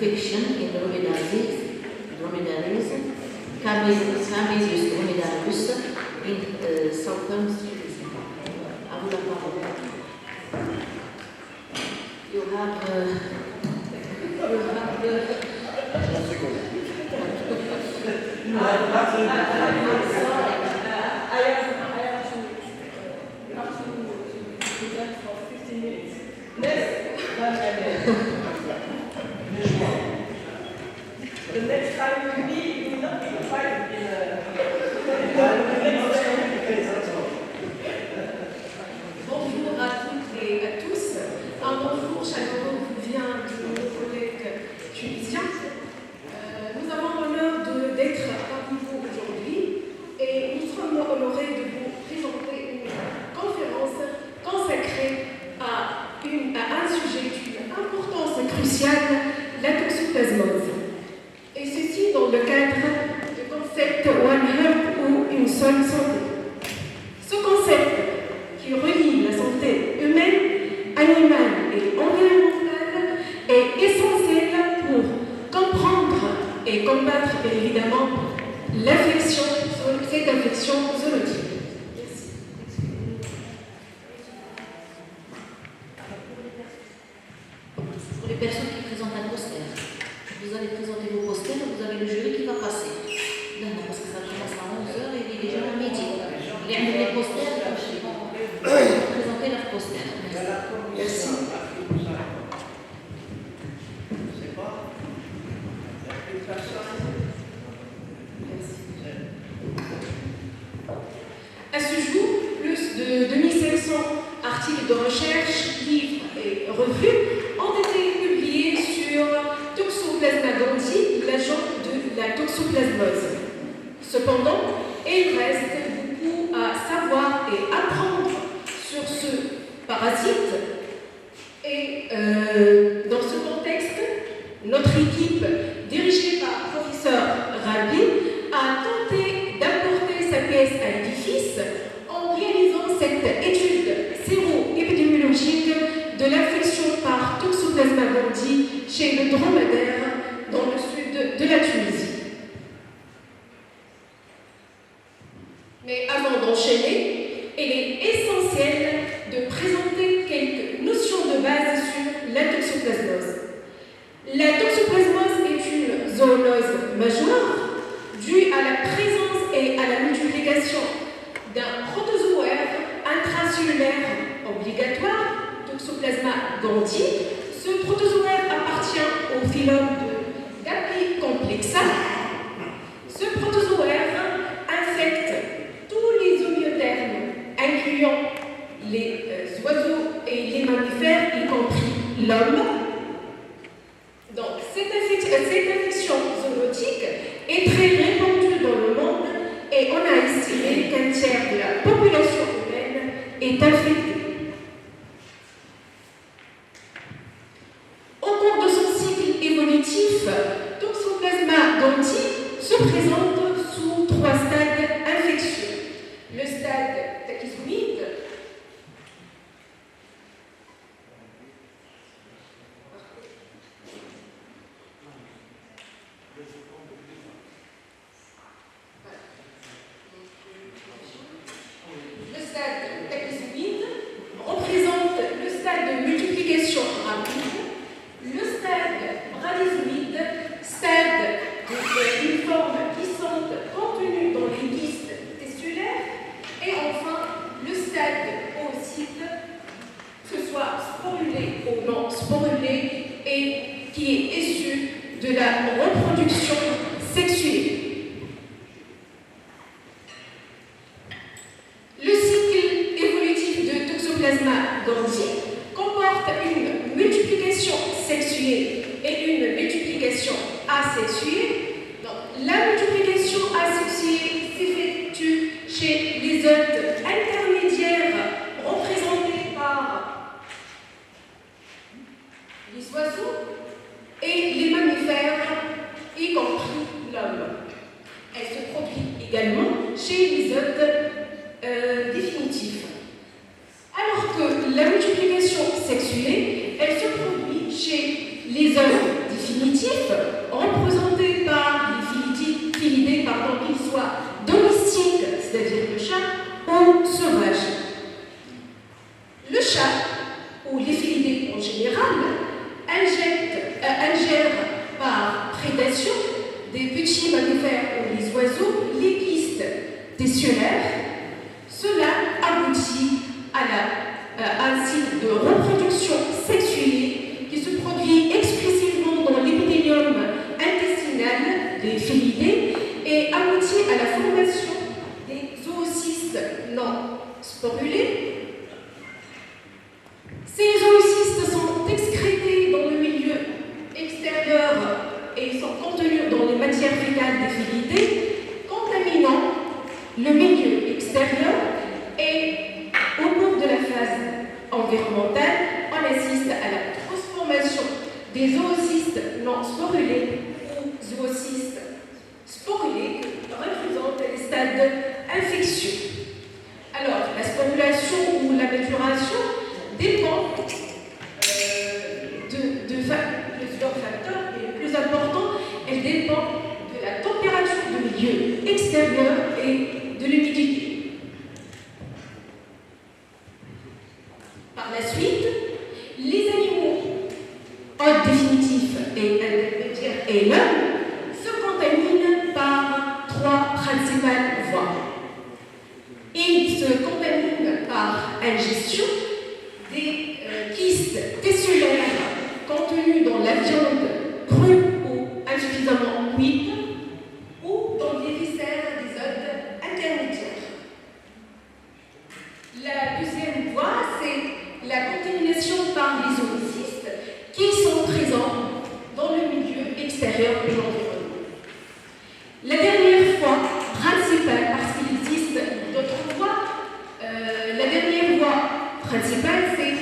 infection in dromedaries, Camazius dromedarius, in southern Switzerland. À vous la parole. You have The next time we meet, you will not be invited in Bonjour à toutes et à tous. Un bonjour chaleureux vous vient de nos collègues tunisiens. Nous avons l'honneur d'être parmi vous aujourd'hui et nous sommes honorés de vous présenter une conférence consacrée à un sujet d'une importance cruciale, la toxoplasmose. Et ceci dans le cadre du concept One Health ou une seule santé. Ce concept qui relie la santé humaine, animale et environnementale est essentiel pour comprendre et combattre évidemment cette infection zoonotique. Pour les personnes qui présentent un poster, vous allez présenter vos posters, vous avez le jury qui va passer. Non, parce que ça commence à 11h et il est déjà à midi. Les posters, ils vont présenter leurs posters. Merci. À ce jour, plus de 2500 articles de recherche, livres et revues ont été publiés sur Toxoplasma gondii, l'agent de la toxoplasmose. Cependant, il reste beaucoup à savoir et apprendre sur ce parasite. Et dans ce contexte, notre équipe, dirigée par le professeur Rabi, a tenté d'apporter sa pièce à l'édifice en réalisant cette étude séro-épidémiologique de l'infection par Toxoplasma gondii chez le dromadaire dans le sud de la Tunisie. Mais avant d'enchaîner, il est essentiel de présenter quelques notions de base sur la toxoplasmose. La toxoplasmose est une zoonose majeure due à la présence et à la multiplication d'un protozoaire intracellulaire obligatoire, Toxoplasma gondii. Ce protozoaire appartient au phylum d'Apicomplexa. Ce protozoaire infecte tous les homéothermes, incluant les oiseaux et les mammifères, y compris l'homme. Donc, cette infection zoonotique est très répandue dans le monde et on a estimé qu'un tiers de la population humaine est infectée. Au cours de son cycle évolutif, Toxoplasma gondii se présente sous 3 stades infectieux. Le stade tachyzoïde, représente le stade de multiplication rapide, le stade radizoïde, stade d'une forme glissante contenue dans les kystes testulaires, et enfin le stade oocyte, que ce soit sporulé ou non sporulé, et qui est issu de la reproduction sexuée. Le cycle évolutif de Toxoplasma gondii comporte une multiplication sexuée et une multiplication asexuée. Donc, la multiplication asexuée s'effectue chez les hôtes intermédiaires représentés par les oiseaux et les mammifères, y compris l'homme. Elle se produit également chez les hôtes définitifs. Alors que la multiplication sexuée, elle se produit chez les hôtes définitifs définitif, représenté par les félidés, qu'ils soient domestiques, c'est-à-dire le chat, ou sauvages. Le chat, ou les félidés en général, ingèrent par prédation des petits mammifères ou les oiseaux les kystes tessulaires. Cela aboutit à un cycle de reproduction sexuée qui se produit exclusivement dans l'épithélium intestinal des félidés et aboutit à la formation des zoocystes non sporulés. Ces zoocystes sont excrétés dans le milieu extérieur et sont contenus dans les matières fécales des félidés, contaminant le milieu extérieur. Et au cours de la phase environnementale, on assiste à la transformation des zoocystes non sporulés ou zoocystes sporulés qui représentent les stades infectieux. Alors, la sporulation ou la maturation dépend de plusieurs facteurs, mais le plus important, elle dépend de la température du milieu extérieur et de l'humidité. Par la suite, les animaux hôtes définitifs et intermédiaires et l'homme se contaminent par trois principales voies. Ils se contaminent par ingestion des kystes tessulaires contenus dans la viande crue ou insuffisamment cuite, ou dans les viscères des hôtes intermédiaires. La deuxième voie, c'est la contamination par les zoocystes qui sont présents dans le milieu extérieur de l'environnement. La dernière voie principale, parce qu'il existe d'autres voies, la dernière voie principale, c'est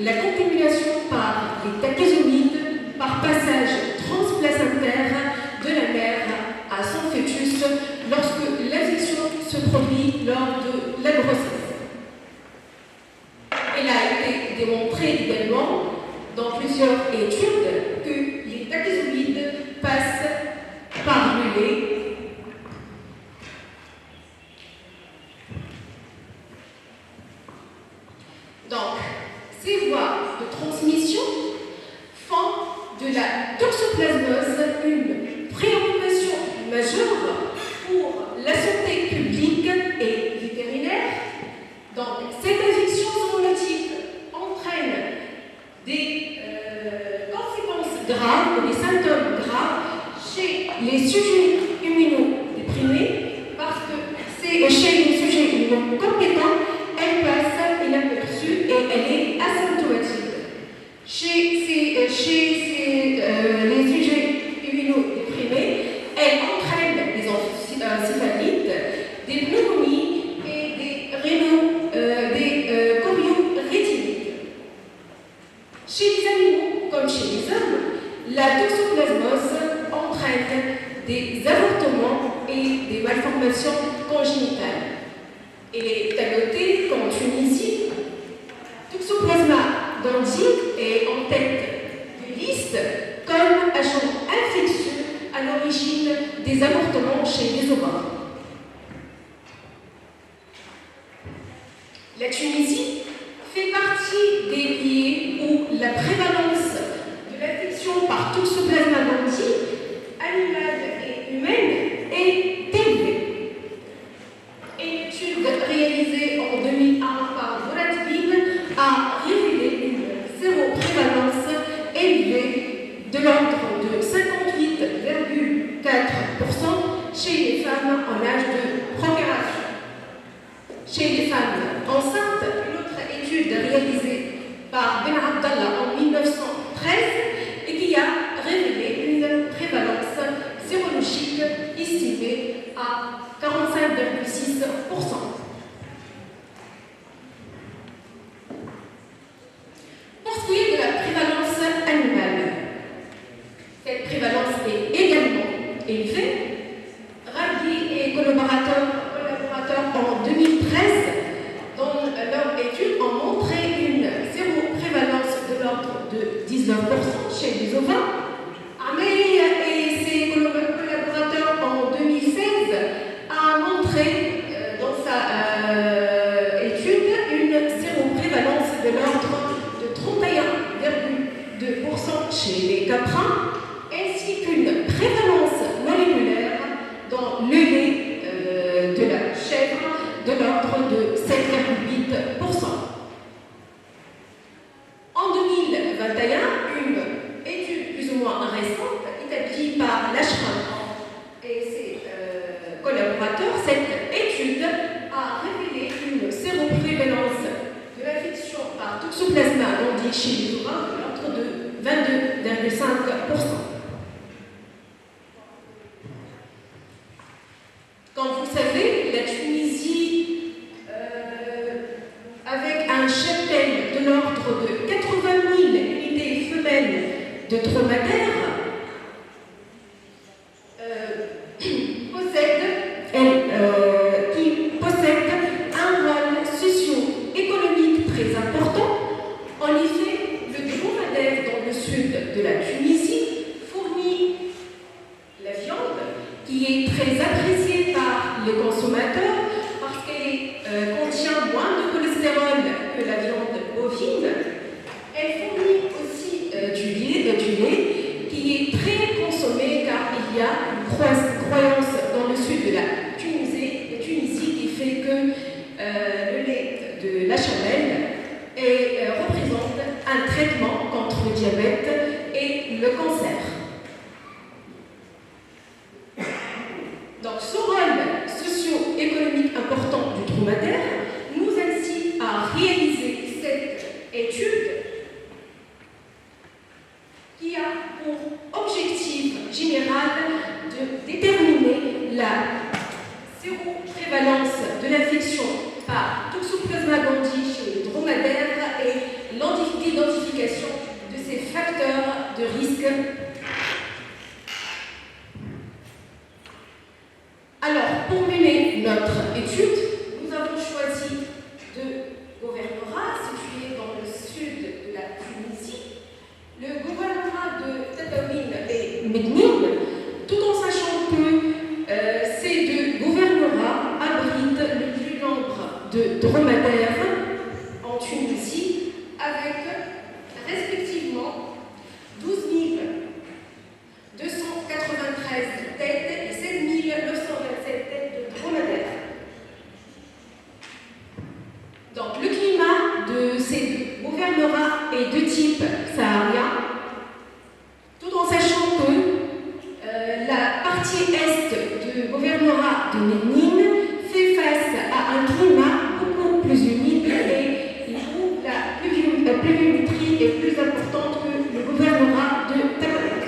la contamination par les tachysomides par passage transplacentaire de la mère à son fœtus lorsque l'infection se produit lors de la grossesse. Il a été démontré également dans plusieurs études que les tachysomides passent par le lait. Donc, ces voies de transmission font de la toxoplasmose une préoccupation majeure pour la santé publique et vétérinaire. Donc, cette infection zoonotique entraîne des conséquences graves, des symptômes graves chez les sujets immunodéprimés, parce que c'est chez les sujets immunocompétents, elle passe inaperçue et elle est asymptomatique. Chez les sujets immunodéprimés, elle entraîne des encéphalites, des pneumonies et des choriorétinites. Chez les animaux, comme chez les hommes, la toxoplasmose entraîne des avortements et des malformations congénitales. Il est à noter qu'en Tunisie, Toxoplasma gondii est en tête de liste comme agent infectieux à l'origine des avortements chez les ovins. La Tunisie fait partie des pays où la prévalence de l'infection par Toxoplasma gondii, animale et humaine, est élevée. Une étude réalisée en 2001 par Boratbin a révélé une séroprévalence élevée de l'ordre de 58,4% chez les femmes en âge de procréation. Chez les femmes enceintes, une autre étude réalisée par Ben Abdallah en 1913 et qui a révélé une prévalence sérologique estimée à 45,6%. Pour ce qui est de la prévalence animale, cette prévalence est également élevée. Raghi et collaborateurs en 2013, dans leur étude, ont montré une séroprévalence de l'ordre de 19% chez les ovins. Ahmed dromadaire qui possède un rôle socio-économique très important. En effet, le dromadaire dans le sud de la Tunisie fournit la viande qui est très appréciée par les consommateurs parce qu'elle contient moins de cholestérol que la viande bovine. Elle fournit aussi du lait qui est très consommé car il y a une croyance dans le sud de la Tunisie qui fait que le lait de la chamelle représente un traitement contre le diabète et le cancer. Donc ce rôle socio-économique important du dromadaire nous incite à réaliser cette étude qui a pour objectif général de déterminer la séroprévalence de l'infection par Toxoplasma gondii chez les dromadaires et l'identification de ces facteurs de risque. Alors, pour mener notre étude, nous avons choisi deux gouvernorats situés dans le sud de la Tunisie, le gouvernorat de Tataouine et Mednine, tout en sachant que ces deux gouvernorats abritent le plus nombre de dromadaires en Tunisie, avec respectivement 12 293 têtes et 7 927 têtes de dromadaires. Donc, le climat de ces deux gouvernorats est de type saharien, tout en sachant que la partie est du gouvernorat de Mednine fait face à un climat beaucoup plus humide et où la pluviométrie est plus importante que le gouvernorat de Tabarnak.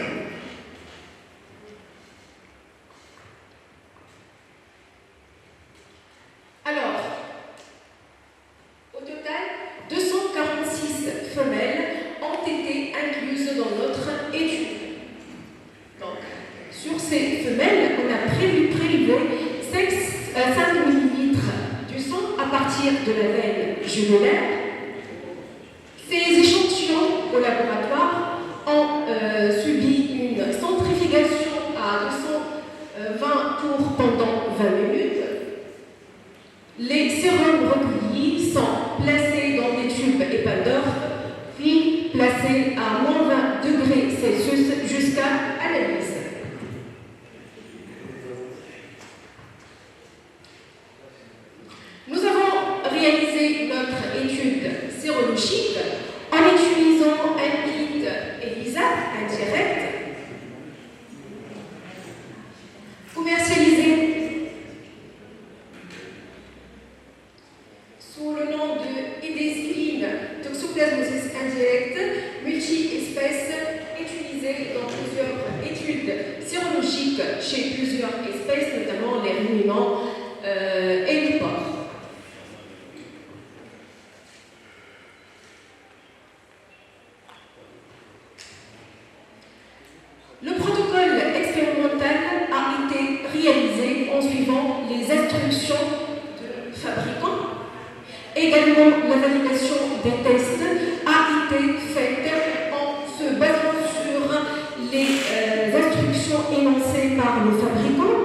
Alors, au total, 246 femelles ont été incluses dans notre étude. Donc, sur ces femelles, on a prélevé 5 ml du sang à partir de la veine jugulaire. Ces échantillons au laboratoire ont subi une centrifugation à 220 tours pendant 20 minutes. Les sérums recueillis sont placés dans des tubes épandeurs, puis placés à moins 20 degrés Celsius jusqu'à analyse. Nous avons réalisé notre étude sérologique en utilisant un kit ELISA indirect commercialisé sous le nom de Idescline toxoplasmosis indirect multi-espèces, utilisé dans plusieurs études sérologiques chez plusieurs espèces, notamment les ruminants et les porcs. Le protocole expérimental a été réalisé en suivant les instructions de fabricants. Également, la validation des tests a été faite en se basant sur les instructions énoncées par le fabricant.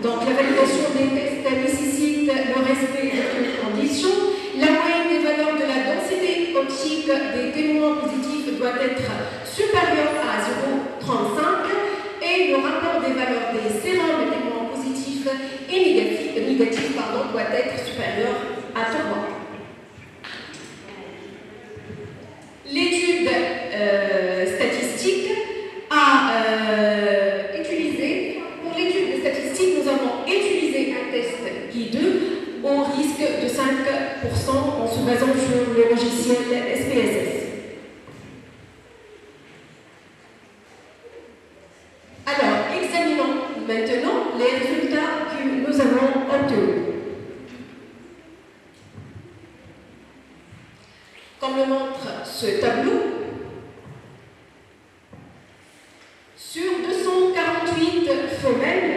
Donc, la validation des tests nécessite le respect de toutes conditions. La moyenne des valeurs de la densité optique des témoins positifs doit être supérieure à 0,35 et le rapport des valeurs des sérums de témoins positifs et négatifs doit être supérieur à 3. L'étude statistique a utilisé, pour l'étude statistique, nous avons utilisé un test guideux au risque de 5% en se basant sur le logiciel SPSS. Alors, examinons maintenant les résultats que nous avons obtenus. Comme le montre ce tableau, femelles,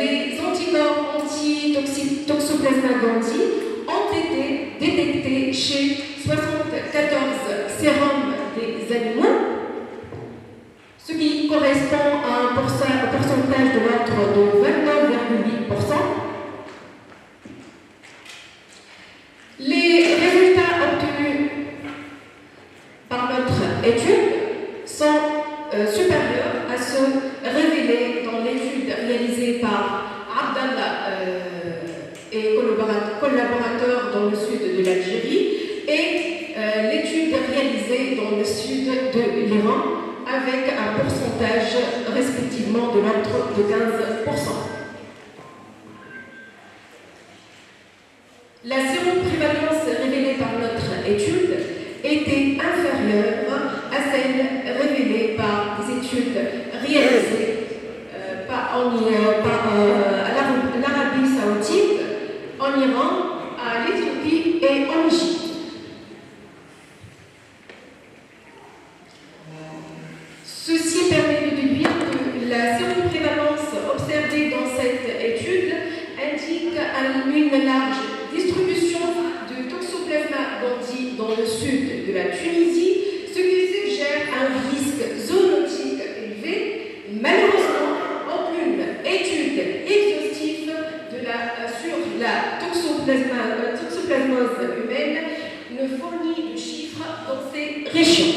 les anticorps anti-Toxoplasma gondii ont été détectés chez 74 sérums des animaux, ce qui correspond à un pourcentage de l'ordre de 29,8%. Les résultats obtenus par notre étude sont supérieurs à ceux révélés dans l'étude réalisée par Abdallah et collaborateurs dans le sud de l'Algérie et l'étude réalisée dans le sud de l'Iran avec un pourcentage respectivement de l'ordre de 15%. La séroprévalence révélée par notre étude était inférieure à celle révélée par des études réalisées à l'Arabie Saoudite, en Iran, à l'Éthiopie et en Égypte. Ceci permet de déduire que la séroprévalence observée dans cette étude indique une large distribution de Toxoplasma gondii dans le sud de la Tunisie, ce qui suggère un risque zoonotique élevé. Malheureusement, aucune étude exhaustive sur la toxoplasmose humaine ne fournit de chiffres dans ces régions.